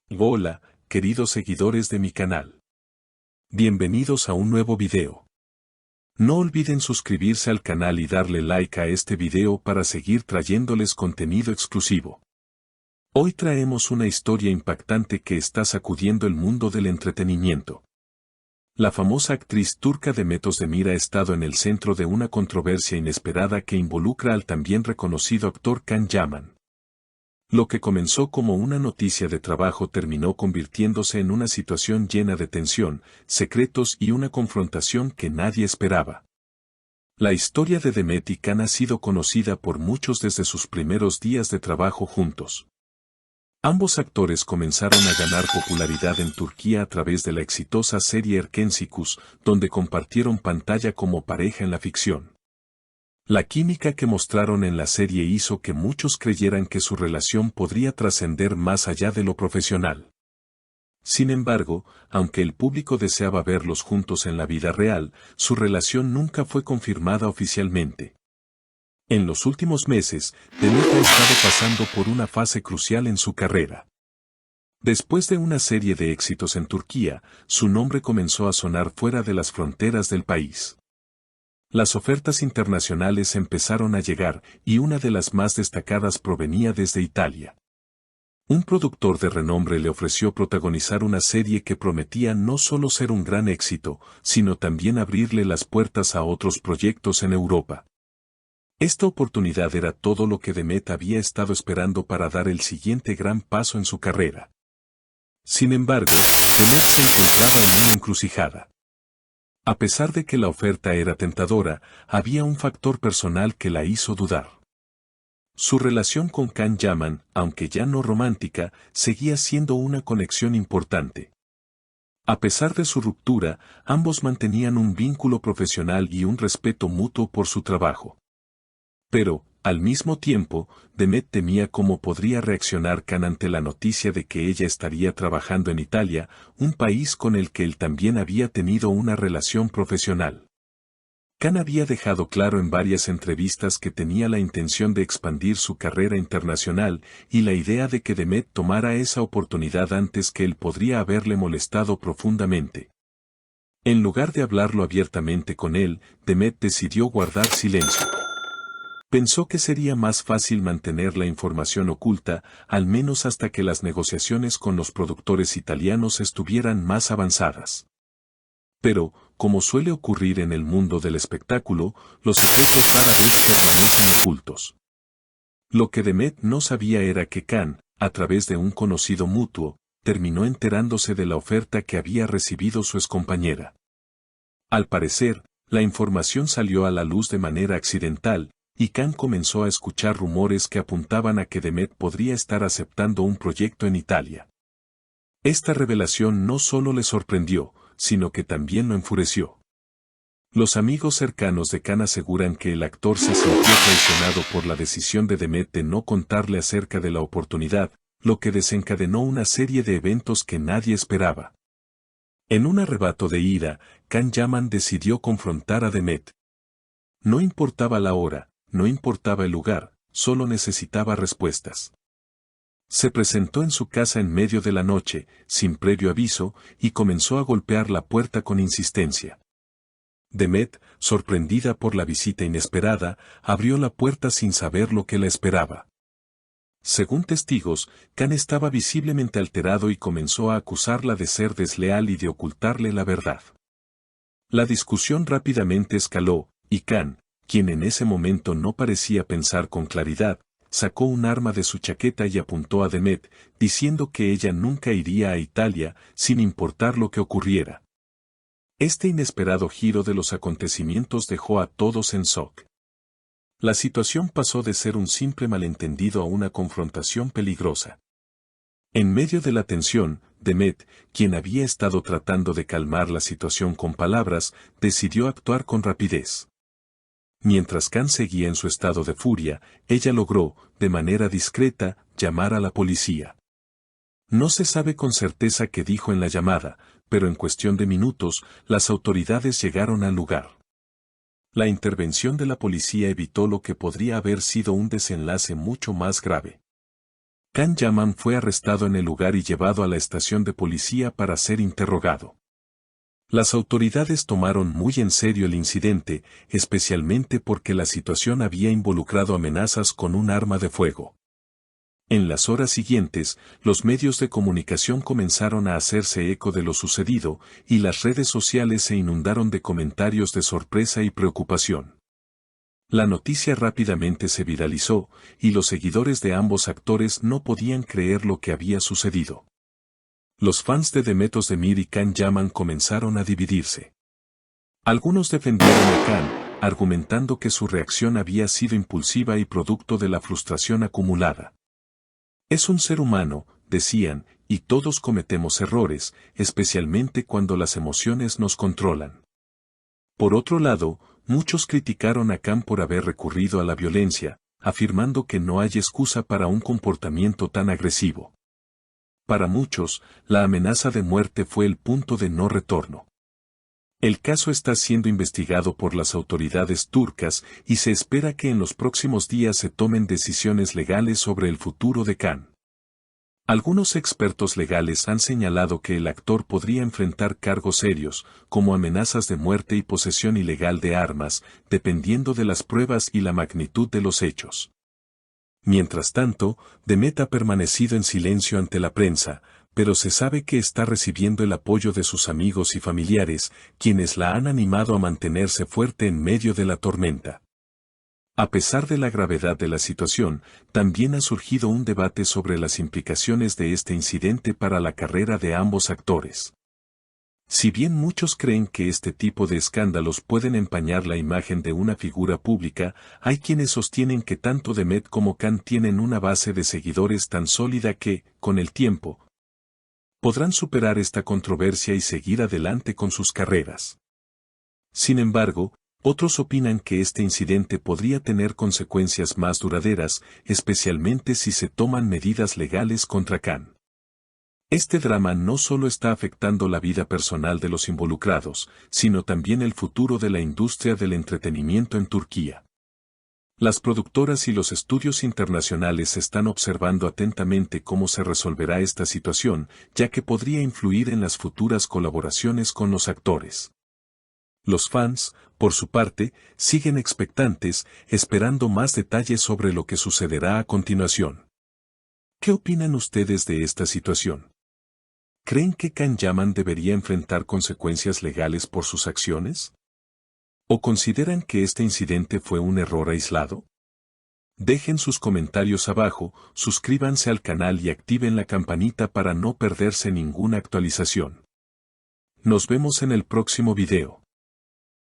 Hola, queridos seguidores de mi canal. Bienvenidos a un nuevo video. No olviden suscribirse al canal y darle like a este video para seguir trayéndoles contenido exclusivo. Hoy traemos una historia impactante que está sacudiendo el mundo del entretenimiento. La famosa actriz turca Demet Özdemir ha estado en el centro de una controversia inesperada que involucra al también reconocido actor Can Yaman. Lo que comenzó como una noticia de trabajo terminó convirtiéndose en una situación llena de tensión, secretos y una confrontación que nadie esperaba. La historia de Demet y Can ha sido conocida por muchos desde sus primeros días de trabajo juntos. Ambos actores comenzaron a ganar popularidad en Turquía a través de la exitosa serie Erkensikus, donde compartieron pantalla como pareja en la ficción. La química que mostraron en la serie hizo que muchos creyeran que su relación podría trascender más allá de lo profesional. Sin embargo, aunque el público deseaba verlos juntos en la vida real, su relación nunca fue confirmada oficialmente. En los últimos meses, Demet ha estado pasando por una fase crucial en su carrera. Después de una serie de éxitos en Turquía, su nombre comenzó a sonar fuera de las fronteras del país. Las ofertas internacionales empezaron a llegar, y una de las más destacadas provenía desde Italia. Un productor de renombre le ofreció protagonizar una serie que prometía no solo ser un gran éxito, sino también abrirle las puertas a otros proyectos en Europa. Esta oportunidad era todo lo que Demet había estado esperando para dar el siguiente gran paso en su carrera. Sin embargo, Demet se encontraba en una encrucijada. A pesar de que la oferta era tentadora, había un factor personal que la hizo dudar. Su relación con Can Yaman, aunque ya no romántica, seguía siendo una conexión importante. A pesar de su ruptura, ambos mantenían un vínculo profesional y un respeto mutuo por su trabajo. Pero, al mismo tiempo, Demet temía cómo podría reaccionar Can ante la noticia de que ella estaría trabajando en Italia, un país con el que él también había tenido una relación profesional. Can había dejado claro en varias entrevistas que tenía la intención de expandir su carrera internacional, y la idea de que Demet tomara esa oportunidad antes que él podría haberle molestado profundamente. En lugar de hablarlo abiertamente con él, Demet decidió guardar silencio. Pensó que sería más fácil mantener la información oculta, al menos hasta que las negociaciones con los productores italianos estuvieran más avanzadas. Pero, como suele ocurrir en el mundo del espectáculo, los secretos rara vez permanecen ocultos. Lo que Demet no sabía era que Can, a través de un conocido mutuo, terminó enterándose de la oferta que había recibido su excompañera. Al parecer, la información salió a la luz de manera accidental, y Can comenzó a escuchar rumores que apuntaban a que Demet podría estar aceptando un proyecto en Italia. Esta revelación no solo le sorprendió, sino que también lo enfureció. Los amigos cercanos de Can aseguran que el actor se sintió traicionado por la decisión de Demet de no contarle acerca de la oportunidad, lo que desencadenó una serie de eventos que nadie esperaba. En un arrebato de ira, Can Yaman decidió confrontar a Demet. No importaba la hora, no importaba el lugar, solo necesitaba respuestas. Se presentó en su casa en medio de la noche, sin previo aviso, y comenzó a golpear la puerta con insistencia. Demet, sorprendida por la visita inesperada, abrió la puerta sin saber lo que la esperaba. Según testigos, Can estaba visiblemente alterado y comenzó a acusarla de ser desleal y de ocultarle la verdad. La discusión rápidamente escaló, y Can, quien en ese momento no parecía pensar con claridad, sacó un arma de su chaqueta y apuntó a Demet, diciendo que ella nunca iría a Italia, sin importar lo que ocurriera. Este inesperado giro de los acontecimientos dejó a todos en shock. La situación pasó de ser un simple malentendido a una confrontación peligrosa. En medio de la tensión, Demet, quien había estado tratando de calmar la situación con palabras, decidió actuar con rapidez. Mientras Can seguía en su estado de furia, ella logró, de manera discreta, llamar a la policía. No se sabe con certeza qué dijo en la llamada, pero en cuestión de minutos, las autoridades llegaron al lugar. La intervención de la policía evitó lo que podría haber sido un desenlace mucho más grave. Can Yaman fue arrestado en el lugar y llevado a la estación de policía para ser interrogado. Las autoridades tomaron muy en serio el incidente, especialmente porque la situación había involucrado amenazas con un arma de fuego. En las horas siguientes, los medios de comunicación comenzaron a hacerse eco de lo sucedido, y las redes sociales se inundaron de comentarios de sorpresa y preocupación. La noticia rápidamente se viralizó, y los seguidores de ambos actores no podían creer lo que había sucedido. Los fans de Demet Özdemir y Can Yaman comenzaron a dividirse. Algunos defendieron a Can, argumentando que su reacción había sido impulsiva y producto de la frustración acumulada. Es un ser humano, decían, y todos cometemos errores, especialmente cuando las emociones nos controlan. Por otro lado, muchos criticaron a Can por haber recurrido a la violencia, afirmando que no hay excusa para un comportamiento tan agresivo. Para muchos, la amenaza de muerte fue el punto de no retorno. El caso está siendo investigado por las autoridades turcas y se espera que en los próximos días se tomen decisiones legales sobre el futuro de Can. Algunos expertos legales han señalado que el actor podría enfrentar cargos serios, como amenazas de muerte y posesión ilegal de armas, dependiendo de las pruebas y la magnitud de los hechos. Mientras tanto, Demet ha permanecido en silencio ante la prensa, pero se sabe que está recibiendo el apoyo de sus amigos y familiares, quienes la han animado a mantenerse fuerte en medio de la tormenta. A pesar de la gravedad de la situación, también ha surgido un debate sobre las implicaciones de este incidente para la carrera de ambos actores. Si bien muchos creen que este tipo de escándalos pueden empañar la imagen de una figura pública, hay quienes sostienen que tanto Demet como Can tienen una base de seguidores tan sólida que, con el tiempo, podrán superar esta controversia y seguir adelante con sus carreras. Sin embargo, otros opinan que este incidente podría tener consecuencias más duraderas, especialmente si se toman medidas legales contra Can. Este drama no solo está afectando la vida personal de los involucrados, sino también el futuro de la industria del entretenimiento en Turquía. Las productoras y los estudios internacionales están observando atentamente cómo se resolverá esta situación, ya que podría influir en las futuras colaboraciones con los actores. Los fans, por su parte, siguen expectantes, esperando más detalles sobre lo que sucederá a continuación. ¿Qué opinan ustedes de esta situación? ¿Creen que Can Yaman debería enfrentar consecuencias legales por sus acciones? ¿O consideran que este incidente fue un error aislado? Dejen sus comentarios abajo, suscríbanse al canal y activen la campanita para no perderse ninguna actualización. Nos vemos en el próximo video.